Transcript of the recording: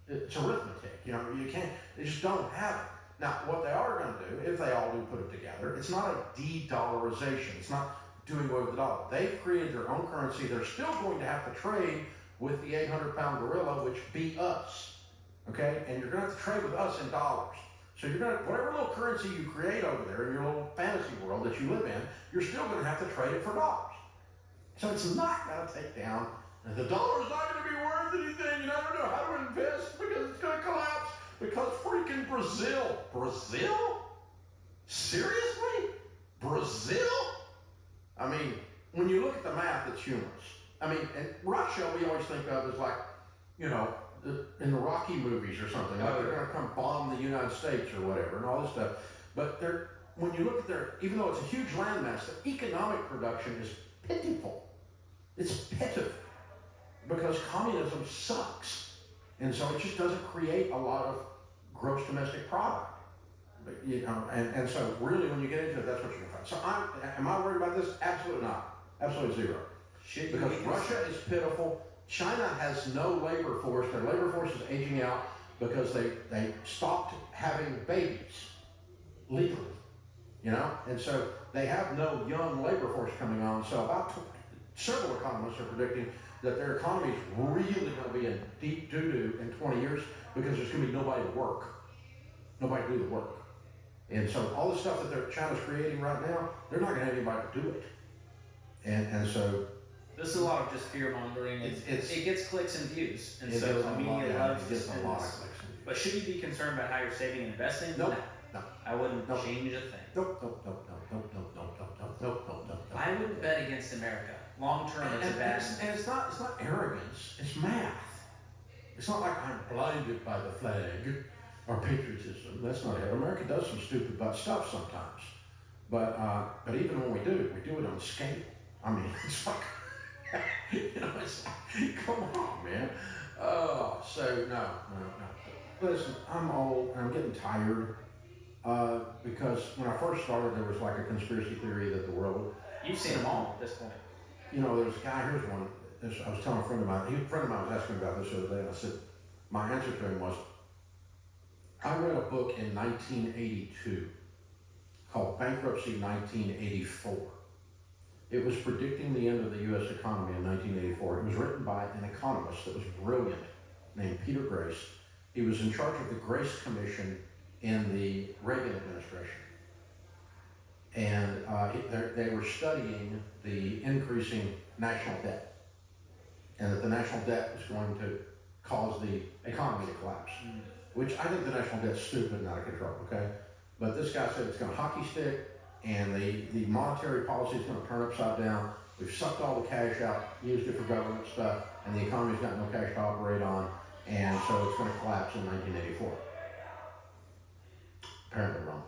It's arithmetic. You know, you can't. They just don't have it. Now, what they are going to do, if they all do put it together, it's not a de-dollarization. It's not doing away with the dollar. They've created their own currency. They're still going to have to trade with the 800-pound gorilla, which be us. Okay? And you're going to have to trade with us in dollars. So you're going to, whatever little currency you create over there in your little fantasy world that you live in, you're still going to have to trade it for dollars. So it's not going to take down, and the dollar's not going to be worth anything. You never know how to invest because it's going to collapse. Because freaking Brazil? Seriously? Brazil? I mean, when you look at the math, it's humorous. I mean, and Russia we always think of as like, you know, in the Rocky movies or something, like they're going to come bomb the United States or whatever and all this stuff. But when you look at even though it's a huge landmass, the economic production is pitiful. It's pitiful because communism sucks. And so it just doesn't create a lot of gross domestic product. But, you know, and so really when you get into it, that's what you're going to find. So am I worried about this? Absolutely not. Absolutely zero. Because Russia is pitiful. China has no labor force. Their labor force is aging out because they stopped having babies legally, you know? And so they have no young labor force coming on. So several economists are predicting that their economy is really going to be in deep doo-doo in 20 years because there's going to be nobody to work. Nobody to do the work. And so all the stuff that China's creating right now, they're not going to have anybody to do it. And so this is a lot of just fear mongering. It gets clicks and views, and so the media loves this. A lot of clicks and views. But should you be concerned about how you're saving and investing? Nope. No. I wouldn't change a thing. Nope. I wouldn't bet against America. Long term, it's a bad. And it's not arrogance. It's math. It's not like I'm blinded by the flag or patriotism. That's not it. America does some stupid butt stuff sometimes, but even when we do it on scale. I mean, it's like. You know, it's like, come on, man. Oh, so no. Listen, I'm old and I'm getting tired because when I first started, there was like a conspiracy theory that the world. You've seen them all at this point. You know, there's a guy. Here's one. I was telling a friend of mine. A friend of mine was asking me about this the other day, and I said my answer to him was, I read a book in 1982 called Bankruptcy 1984. It was predicting the end of the U.S. economy in 1984. It was written by an economist that was brilliant named Peter Grace. He was in charge of the Grace Commission in the Reagan administration. And they were studying the increasing national debt and that the national debt was going to cause the economy to collapse, which I think the national debt's stupid and out of control, okay? But this guy said it's going to hockey stick, and the monetary policy is going to turn upside down. We've sucked all the cash out, used it for government stuff, and the economy's got no cash to operate on, and so it's going to collapse in 1984. Apparently wrong.